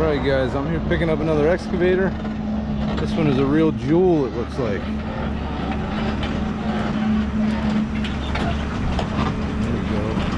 Alright guys, I'm here picking up another excavator. This one is a real jewel, it looks like. There we go.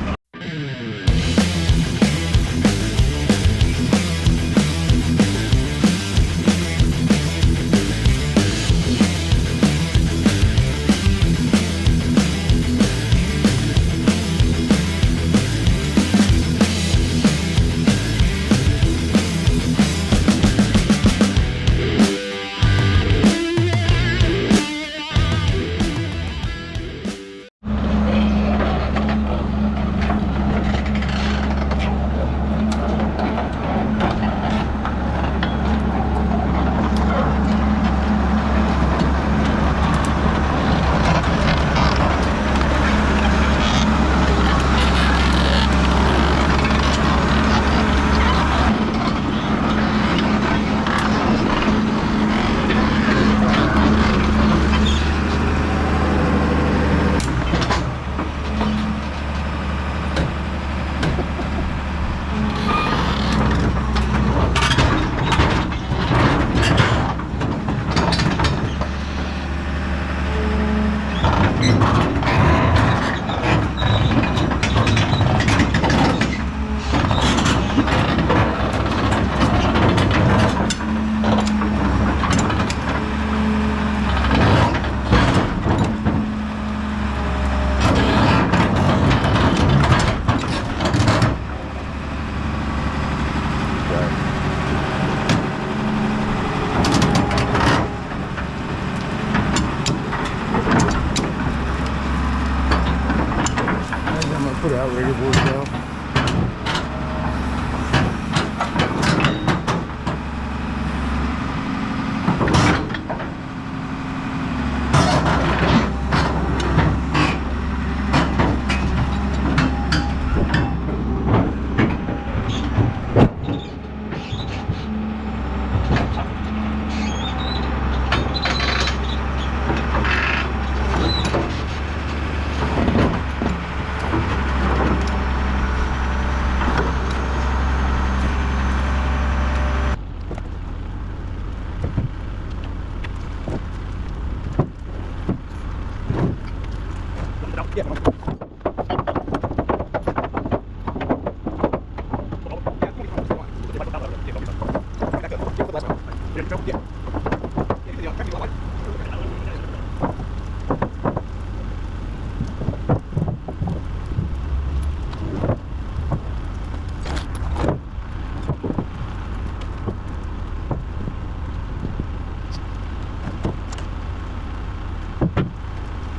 Put outrigger boards out.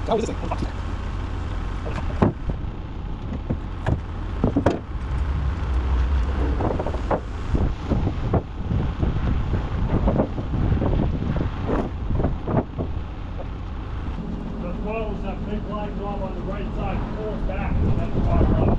Oh, this is that big line knob on the right side, pull it back, and then fire up.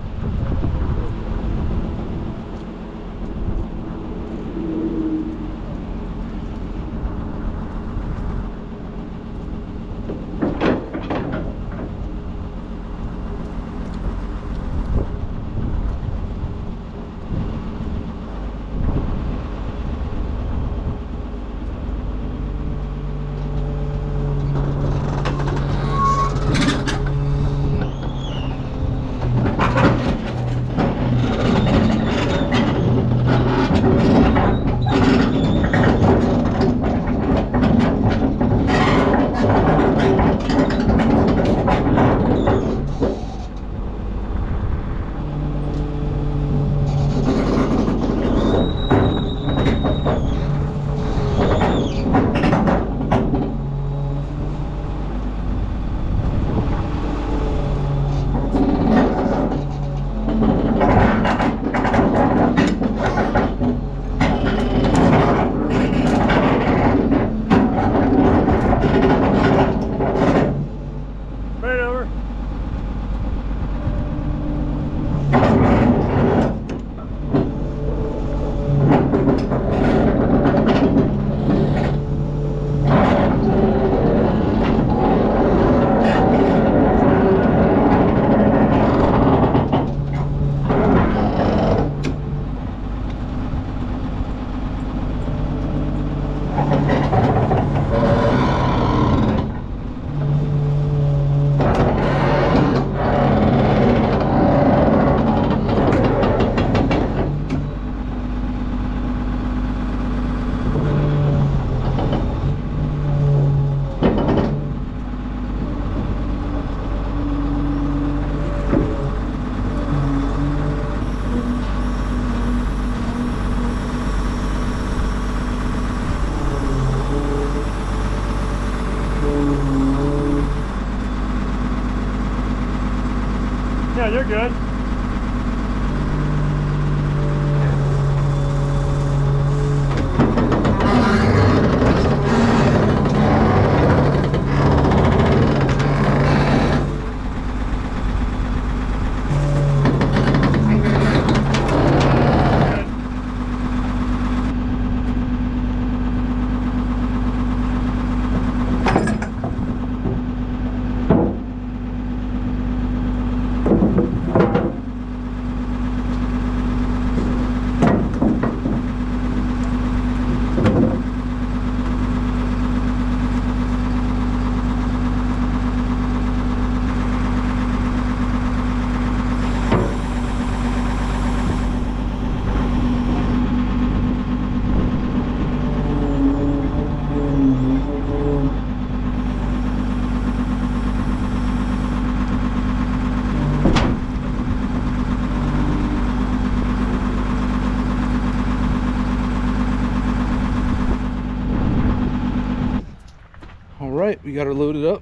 right, we got her loaded up.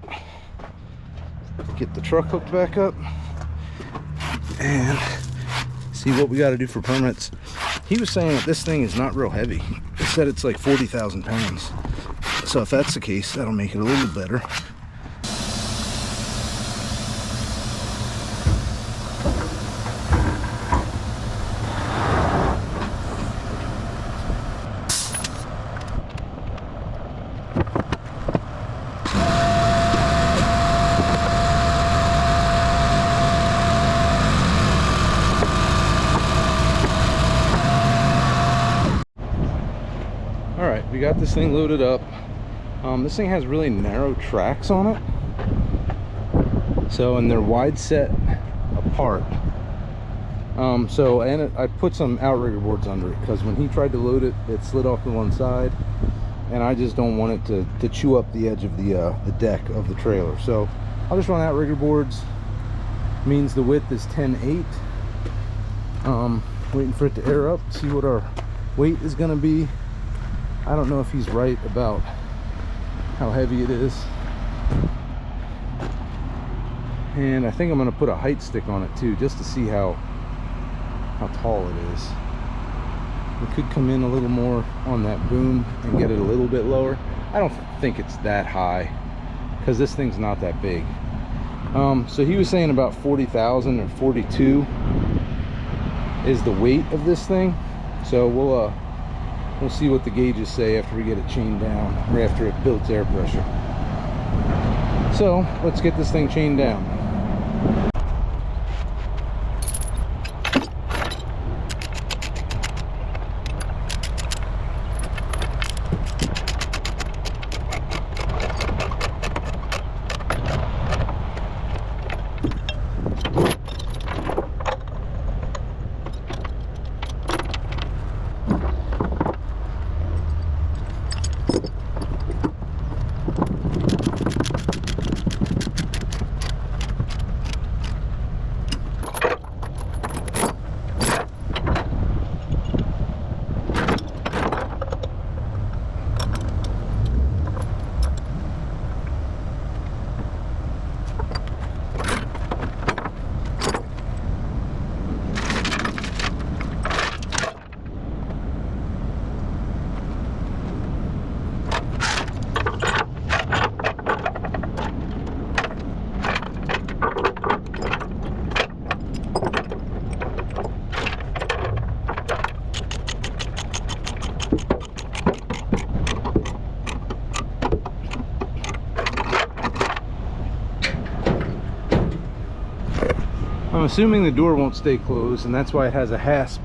Get the truck hooked back up and see what we got to do for permits. He was saying that this thing is not real heavy. He said it's like 40,000 pounds. So if that's the case, that'll make it a little better. Alright, we got this thing loaded up. This thing has really narrow tracks on it. So, and they're wide set apart. I put some outrigger boards under it because when he tried to load it, it slid off to one side. And I just don't want it to chew up the edge of the deck of the trailer. So, I'll just run outrigger boards. Means the width is 10.8. Waiting for it to air up, see what our weight is going to be. I don't know if he's right about how heavy it is. And I think I'm going to put a height stick on it too, just to see how tall it is. We could come in a little more on that boom and get it a little bit lower. I don't think it's that high because this thing's not that big. So he was saying about 40,000 or 42 is the weight of this thing. So we'll see what the gauges say after we get it chained down, or after it builds air pressure. So let's get this thing chained down. I'm assuming the door won't stay closed, and that's why it has a hasp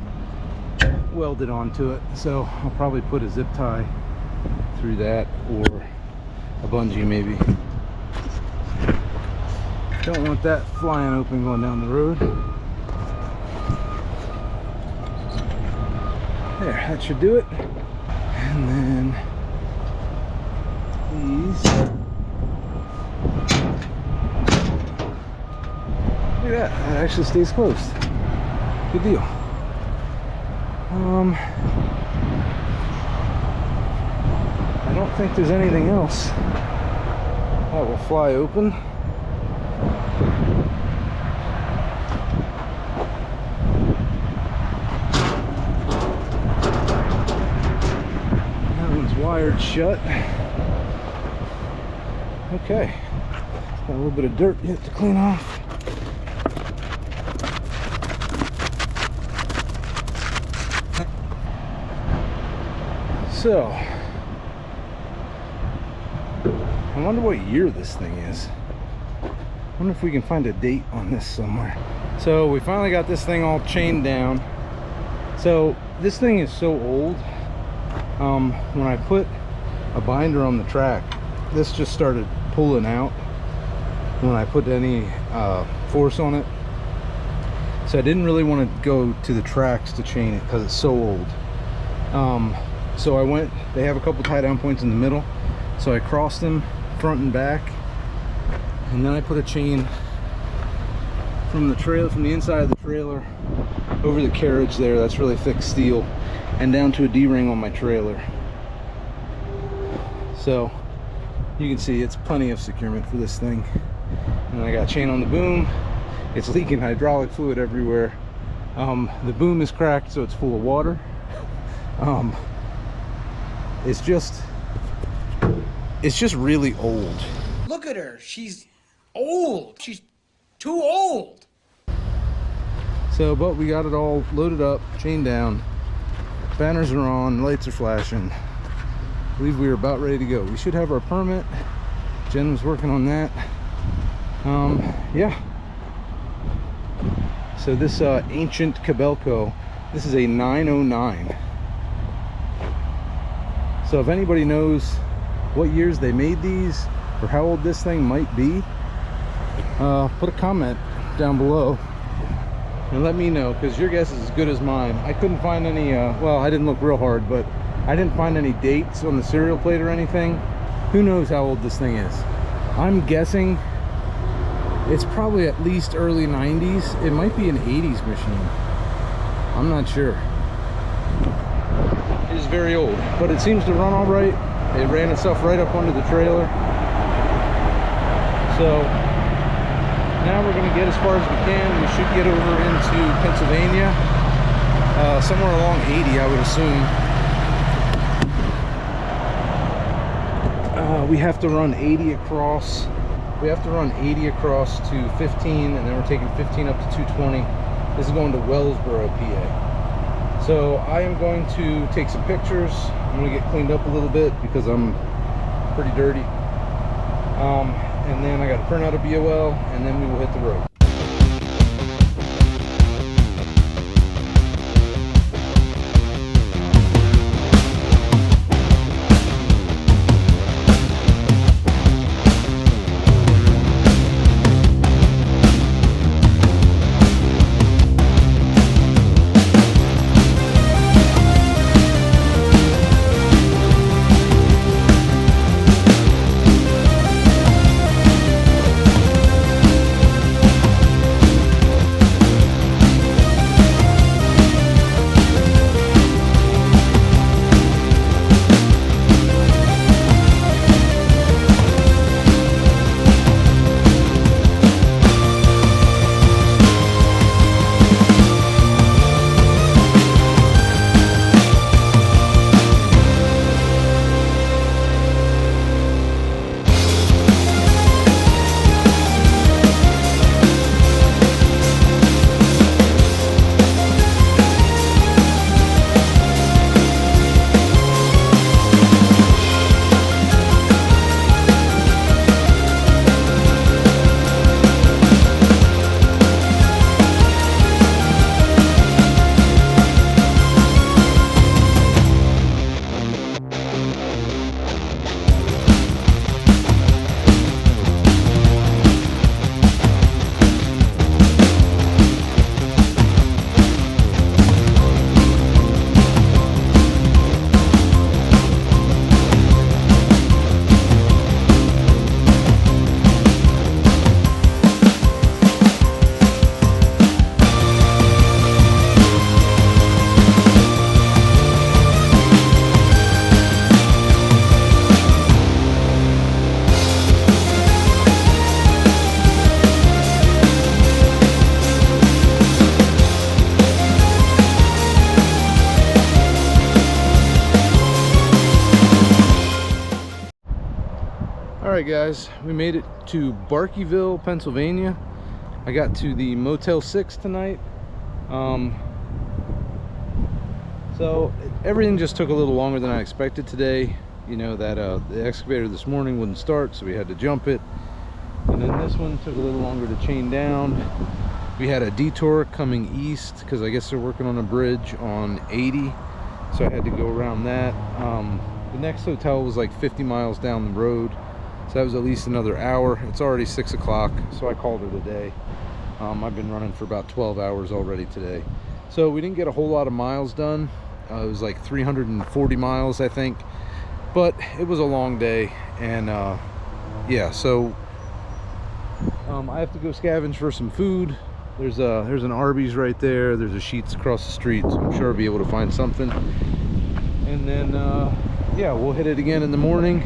welded onto it. So I'll probably put a zip tie through that, or a bungee maybe. Don't want that flying open going down the road. There, that should do it. And then these. Look at that, that actually stays closed. Good deal. I don't think there's anything else that will fly open. That one's wired shut. Okay, got a little bit of dirt yet to clean off. So, I wonder what year this thing is. I wonder if we can find a date on this somewhere. So we finally got this thing all chained down. So this thing is so old. When I put a binder on the track, this just started pulling out when I put any force on it. So I didn't really want to go to the tracks to chain it because it's so old. So I went, they have a couple tie down points in the middle, so I crossed them front and back, and then I put a chain from the trailer, from the inside of the trailer over the carriage there, that's really thick steel, and down to a D-ring on my trailer. So You can see it's plenty of securement for this thing. And I got a chain on the boom. It's leaking hydraulic fluid everywhere. The boom is cracked, so it's full of water. It's just really old. Look at her. She's old. She's too old. So, but we got it all loaded up, chained down. Banners are on, lights are flashing. I believe we are about ready to go. We should have our permit. Jen was working on that. Yeah. So this ancient Kobelco, this is a 909. So if anybody knows what years they made these or how old this thing might be, put a comment down below and let me know, because your guess is as good as mine. I couldn't find any well, I didn't look real hard, but I didn't find any dates on the serial plate or anything. Who knows how old this thing is? I'm guessing it's probably at least early 90s. It might be an 80s machine. I'm not sure. It is very old, but it seems to run all right. It ran itself right up under the trailer. So now we're going to get as far as we can. We should get over into Pennsylvania, somewhere along 80, I would assume. We have to run 80 across. We have to run 80 across to 15, and then we're taking 15 up to 220. This is going to Wellsboro, PA. So I am going to take some pictures. I'm going to get cleaned up a little bit because I'm pretty dirty. And then I got to print out a BOL, and then we will hit the road. Alright guys, we made it to Barkeyville, Pennsylvania. I got to the Motel 6 tonight. So everything just took a little longer than I expected today. You know that the excavator this morning wouldn't start, so we had to jump it. And then this one took a little longer to chain down. We had a detour coming east because I guess they're working on a bridge on 80, so I had to go around that. The next hotel was like 50 miles down the road, so that was at least another hour. It's already 6 o'clock, so I called it a day. I've been running for about 12 hours already today, so we didn't get a whole lot of miles done. It was like 340 miles, I think, but it was a long day. And yeah, so I have to go scavenge for some food. There's an Arby's right there. There's a Sheetz across the street, so I'm sure I'll be able to find something. And then yeah, we'll hit it again in the morning.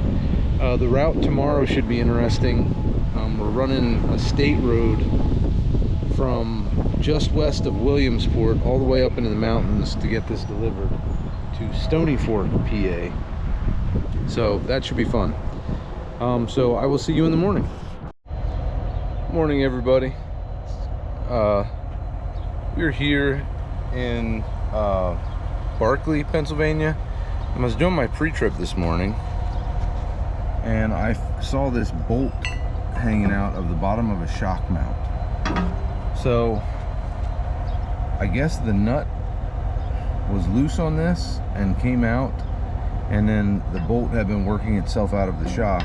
The route tomorrow should be interesting. We're running a state road from just west of Williamsport all the way up into the mountains to get this delivered to Stony Fork, PA. So that should be fun. So I will see you in the morning. Morning, everybody. We're here in Barkley, Pennsylvania. I was doing my pre-trip this morning, and I saw this bolt hanging out of the bottom of a shock mount. So I guess the nut was loose on this and came out, and then the bolt had been working itself out of the shock,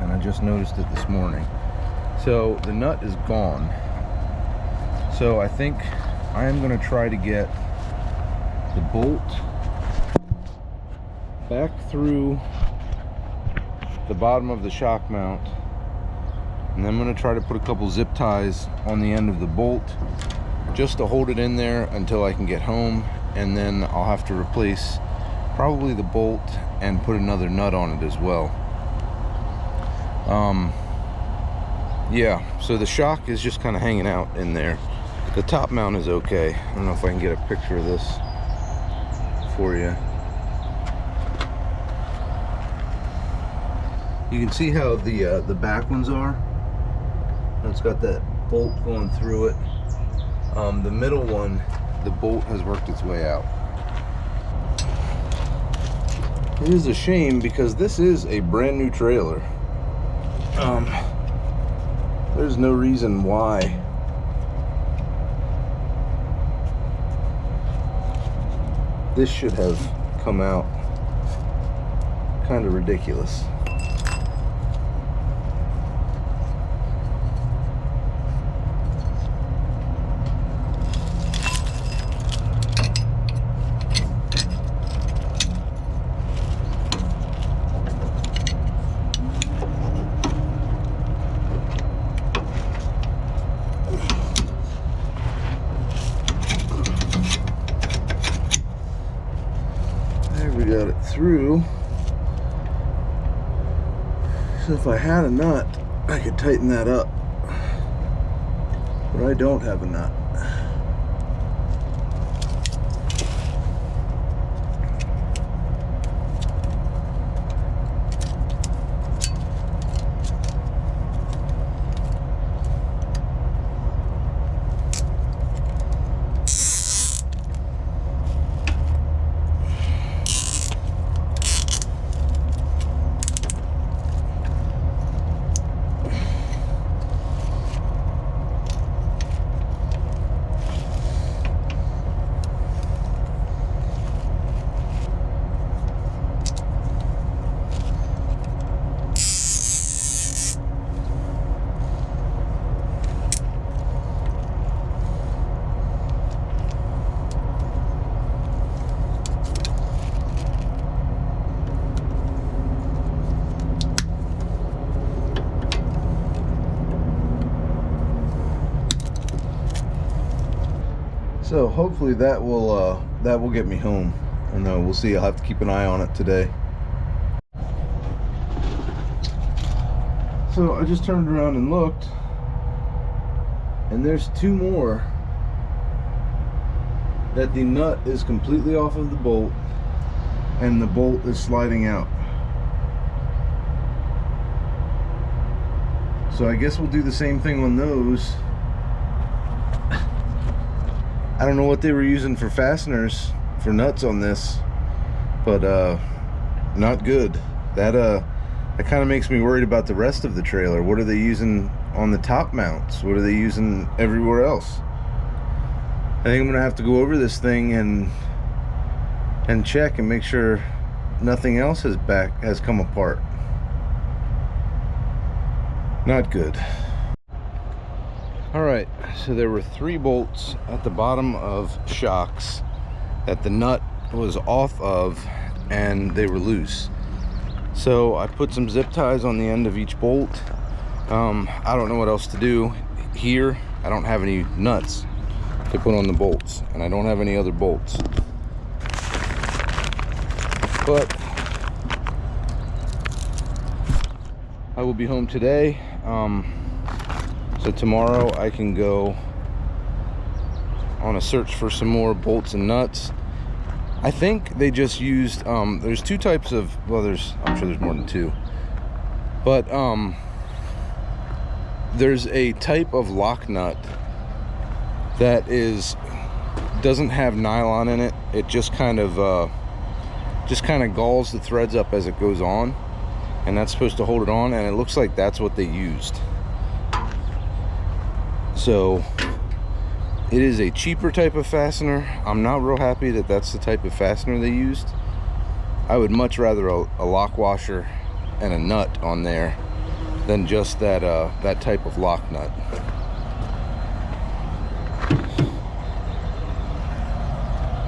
and I just noticed it this morning. So the nut is gone. So I think I am going to try to get the bolt back through the bottom of the shock mount, and then I'm going to try to put a couple zip ties on the end of the bolt just to hold it in there until I can get home, and then I'll have to replace probably the bolt and put another nut on it as well. Yeah, so the shock is just kind of hanging out in there. The top mount is okay. I don't know if I can get a picture of this for you. You can see how the back ones are. It's got that bolt going through it. The middle one, the bolt has worked its way out. It is a shame because this is a brand new trailer. There's no reason why this should have come out. Kind of ridiculous. We got it through. So if I had a nut, I could tighten that up, but I don't have a nut. So hopefully that will get me home, and we'll see. I'll have to keep an eye on it today. So I just turned around and looked, and there's two more that the nut is completely off of the bolt and the bolt is sliding out. So I guess we'll do the same thing on those. I don't know what they were using for fasteners, for nuts on this, but not good. That kind of makes me worried about the rest of the trailer. What are they using on the top mounts? What are they using everywhere else? I think I'm gonna have to go over this thing and check and make sure nothing else has come apart. Not good. All right, so there were 3 bolts at the bottom of shocks that the nut was off of, and they were loose. So I put some zip ties on the end of each bolt. I don't know what else to do here. I don't have any nuts to put on the bolts, and I don't have any other bolts. But I will be home today. So tomorrow I can go on a search for some more bolts and nuts. I think they just used, there's two types of, well, I'm sure there's more than two, but there's a type of lock nut that doesn't have nylon in it. It just kind of galls the threads up as it goes on, and that's supposed to hold it on, and it looks like that's what they used. So it is a cheaper type of fastener. I'm not real happy that that's the type of fastener they used. I would much rather a lock washer and a nut on there than just that that type of lock nut.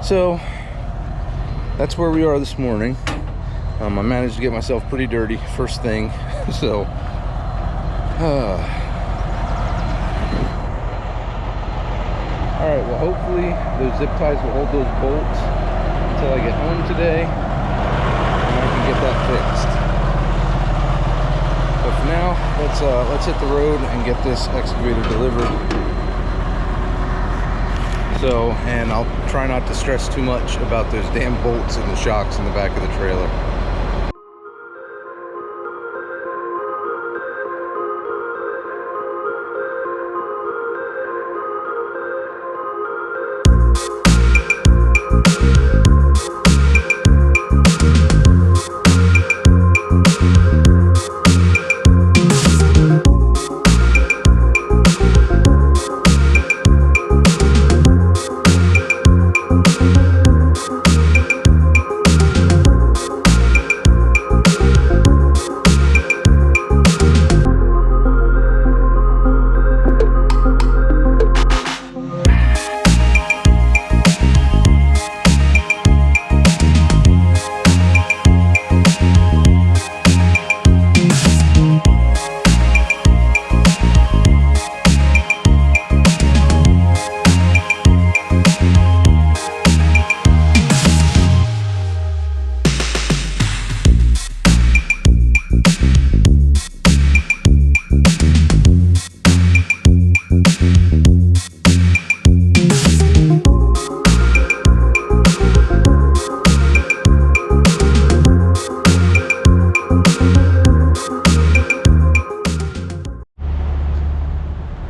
So that's where we are this morning. I managed to get myself pretty dirty first thing. So all right, well, hopefully those zip ties will hold those bolts until I get home today, and I can get that fixed. But for now, let's hit the road and get this excavator delivered. So, and I'll try not to stress too much about those damn bolts and the shocks in the back of the trailer.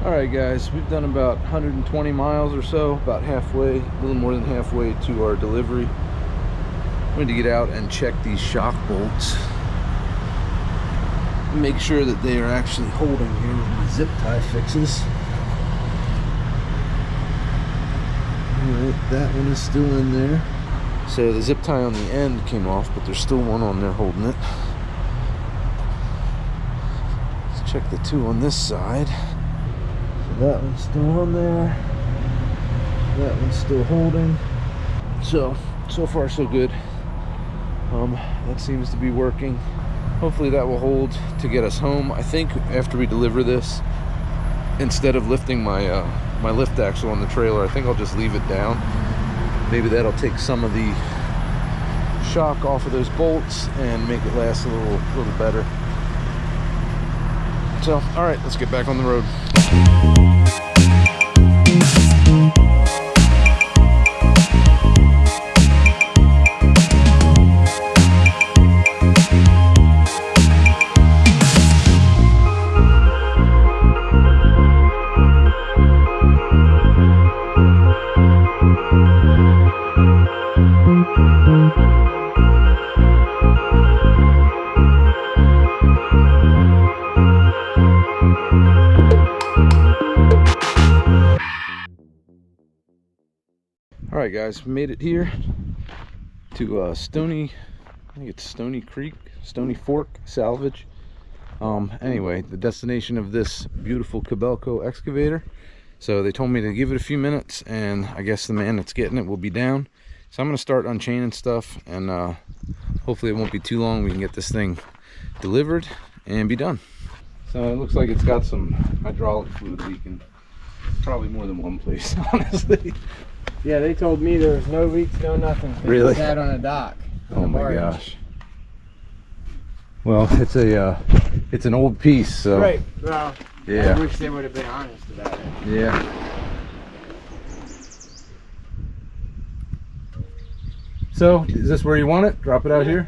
Alright guys, we've done about 120 miles or so, about halfway, a little more than halfway to our delivery. I'm going to get out and check these shock bolts. Make sure that they are actually holding here with my zip tie fixes. Alright, that one is still in there. So the zip tie on the end came off, but there's still one on there holding it. Let's check the two on this side. That one's still on there. That one's still holding. So far so good. That seems to be working. Hopefully that will hold to get us home. I think after we deliver this, instead of lifting my my lift axle on the trailer, I think I'll just leave it down. Maybe that'll take some of the shock off of those bolts and make it last a little better. So, all right, let's get back on the road. Alright guys, we made it here to Stony, I think it's Stony Creek, Stony Fork, Salvage. Anyway, the destination of this beautiful Kobelco excavator. So they told me to give it a few minutes, and I guess the man that's getting it will be down. So I'm going to start unchaining stuff, and hopefully it won't be too long. We can get this thing delivered and be done. So it looks like it's got some hydraulic fluid leaking. Probably more than one place, honestly. Yeah, they told me there was no leaks, no nothing. Really? It sat on a dock. Oh my gosh. Well, it's a it's an old piece, so Right. Well, yeah. I wish they would have been honest about it. Yeah. So, is this where you want it? Drop it out here?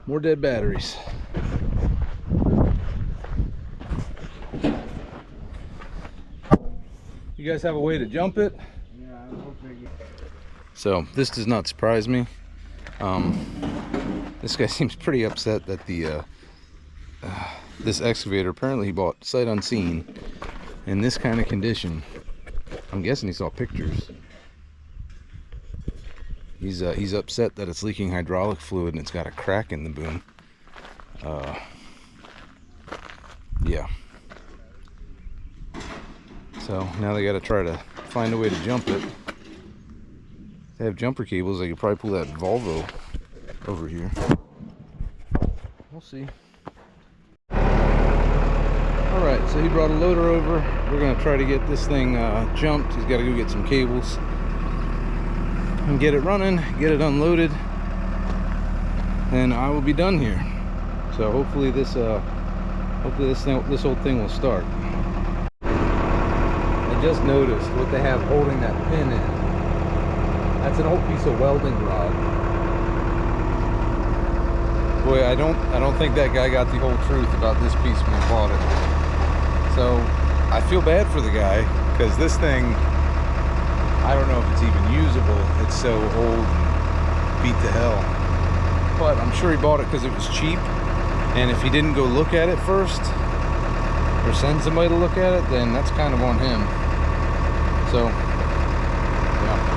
More dead batteries. You guys have a way to jump it? Yeah, I hope they get... So this does not surprise me. This guy seems pretty upset that the this excavator, apparently he bought sight unseen in this kind of condition. I'm guessing he saw pictures. He's upset that it's leaking hydraulic fluid and it's got a crack in the boom. Yeah. So now they got to try to find a way to jump it. They have jumper cables. They could probably pull that Volvo over here. We'll see. All right, so he brought a loader over. We're gonna try to get this thing jumped. He's got to go get some cables and get it running, get it unloaded, and I will be done here. So hopefully this whole thing will start. I just noticed what they have holding that pin in. That's an old piece of welding rod. Boy, I don't think that guy got the whole truth about this piece when he bought it. So I feel bad for the guy, because this thing, I don't know if it's even usable. It's so old and beat to hell. But I'm sure he bought it because it was cheap. And if he didn't go look at it first, or send somebody to look at it, then that's kind of on him. So, yeah.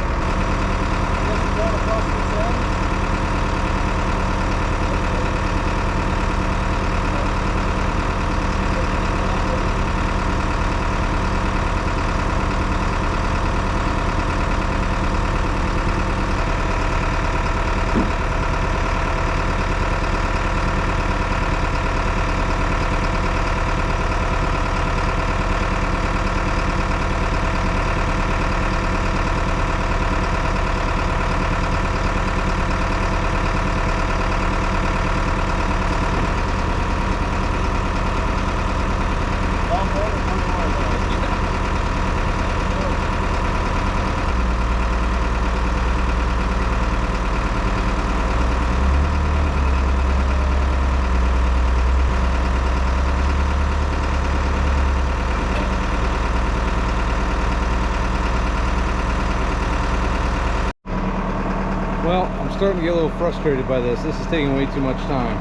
Well, I'm starting to get a little frustrated by this. This is taking way too much time.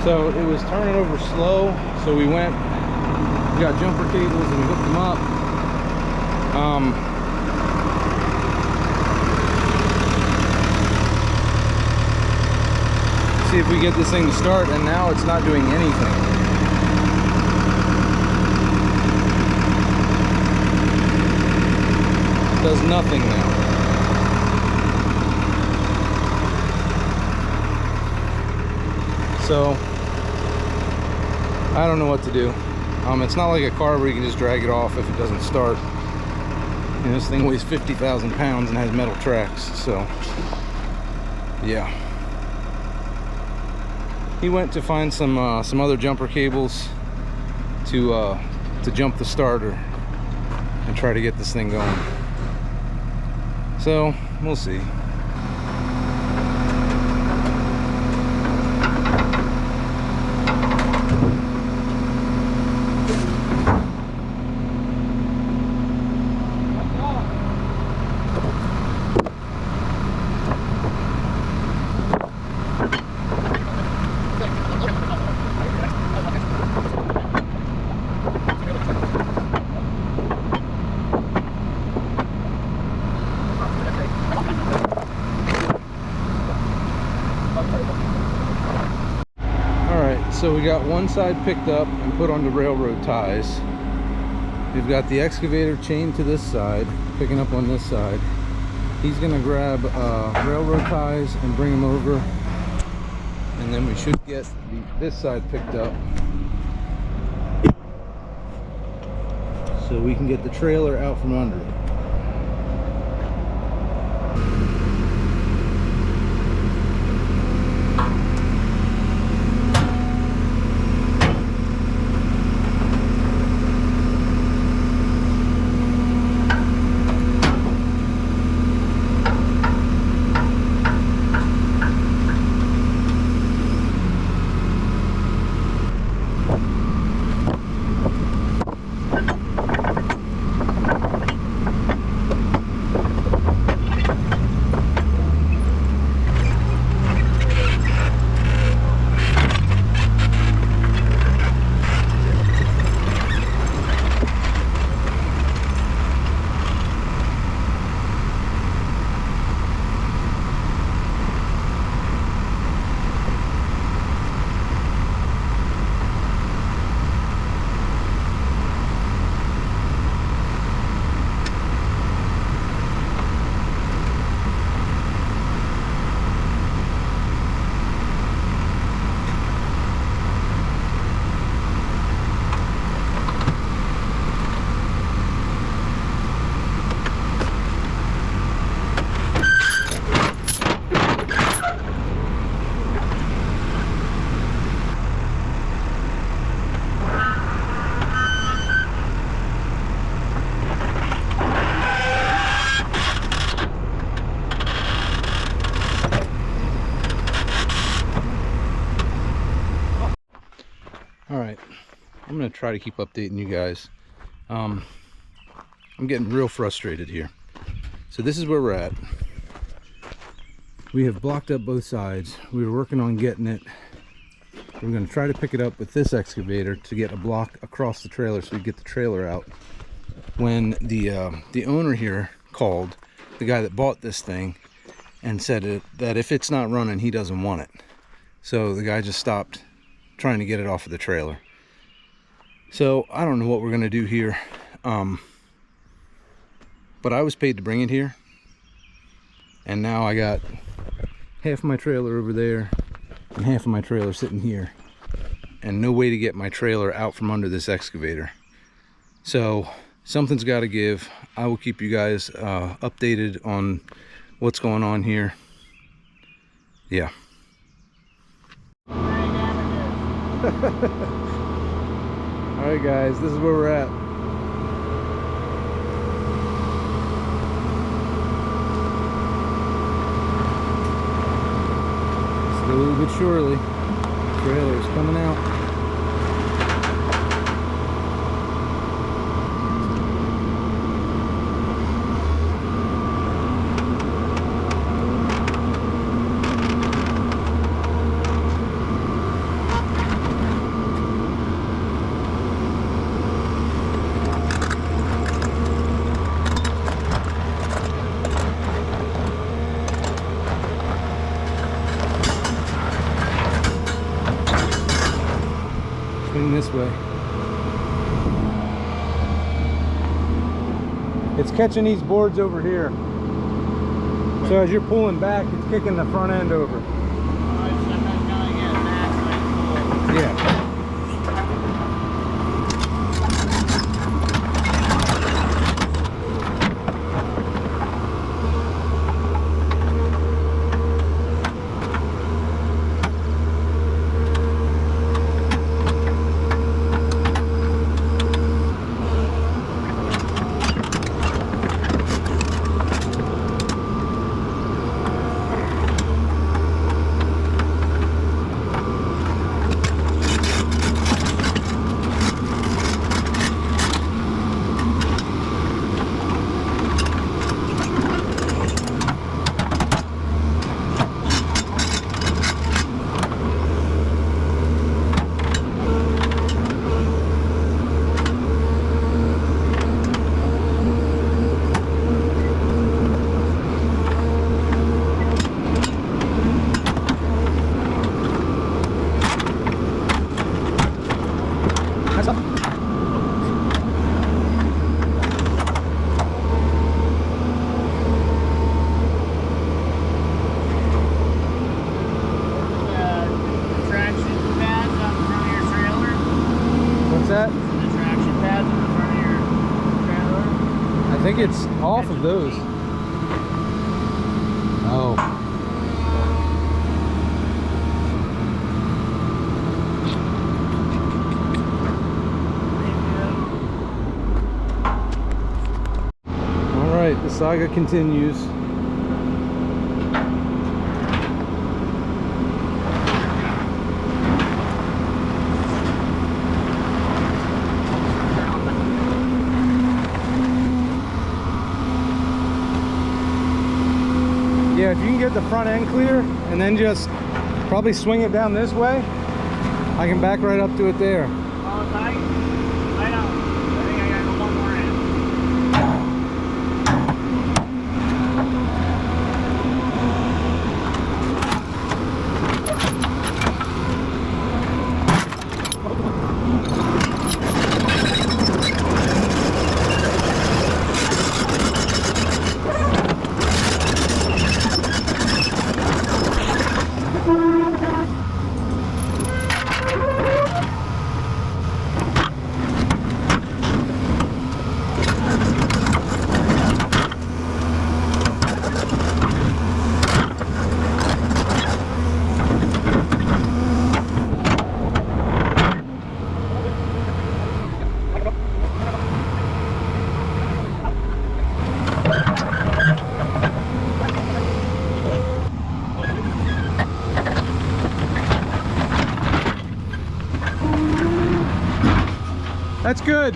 So it was turning over slow, so we got jumper cables and we hooked them up. See if we get this thing to start, and now it's not doing anything. It does nothing now. So I don't know what to do. It's not like a car where you can just drag it off if it doesn't start. And this thing weighs 50,000 pounds and has metal tracks, so yeah. He went to find some other jumper cables to jump the starter and try to get this thing going. So we'll see. So we got one side picked up and put on the railroad ties. We've got the excavator chained to this side, picking up on this side. He's gonna grab railroad ties and bring them over, and then we should get this side picked up so we can get the trailer out from under it. Alright, I'm going to try to keep updating you guys. I'm getting real frustrated here. So this is where we're at. We have blocked up both sides. We were working on getting it. We're going to try to pick it up with this excavator to get a block across the trailer so we get the trailer out. When the owner here called, the guy that bought this thing, and said that if it's not running, he doesn't want it. So the guy just stopped trying to get it off of the trailer. So I don't know what we're gonna do here, but I was paid to bring it here, and now I got half my trailer over there and half of my trailer sitting here, and no way to get my trailer out from under this excavator. So something's got to give. I will keep you guys updated on what's going on here. Yeah. Alright guys, this is where we're at. Slowly but surely, the trailer's coming out. This way. It's catching these boards over here. So as you're pulling back, it's kicking the front end over. Yeah. Traction pads on the front of your trailer. What's that? The traction pads on the front of your trailer. I think it's off of those. Oh. All right, the saga continues. Yeah, if you can get the front end clear and then just probably swing it down this way, I can back right up to it there. Oh, tight? I know. I think I gotta go one more in. That's good.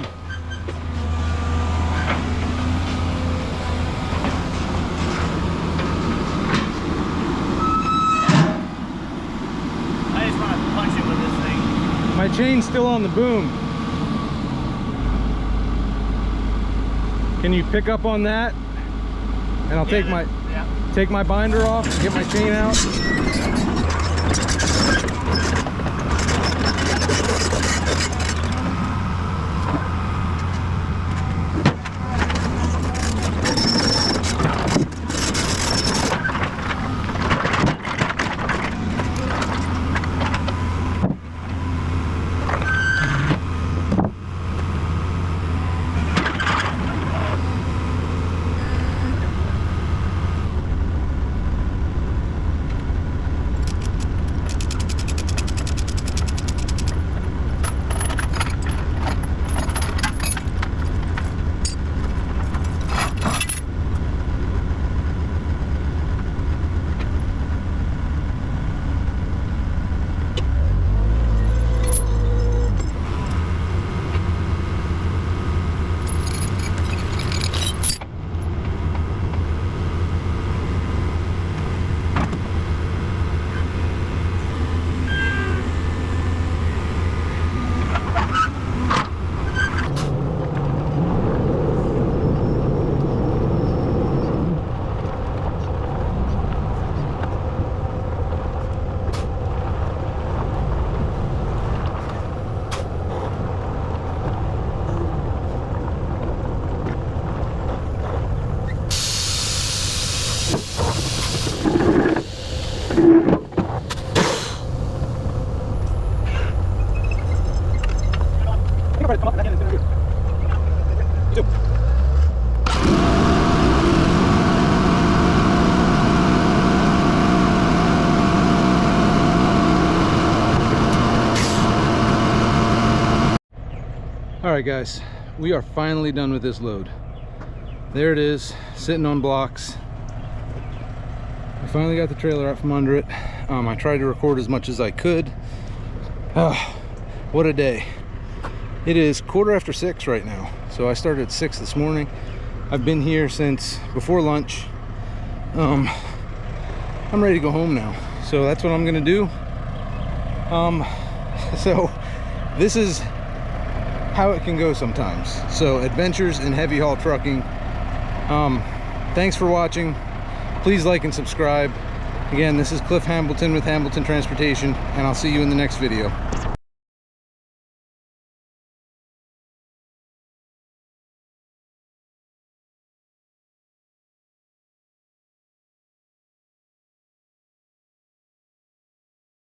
I just want to punch it with this thing. My chain's still on the boom. Can you pick up on that? And I'll take my binder off, get my chain out. Alright guys, we are finally done with this load. There it is, sitting on blocks. I finally got the trailer out from under it. I tried to record as much as I could. What a day. It is 6:15 right now. So I started at 6 this morning. I've been here since before lunch. I'm ready to go home now. So that's what I'm gonna do. So this is how it can go sometimes. So adventures in heavy haul trucking. Thanks for watching. Please like and subscribe. Again, this is Cliff Hambleton with Hambleton Transportation, and I'll see you in the next video.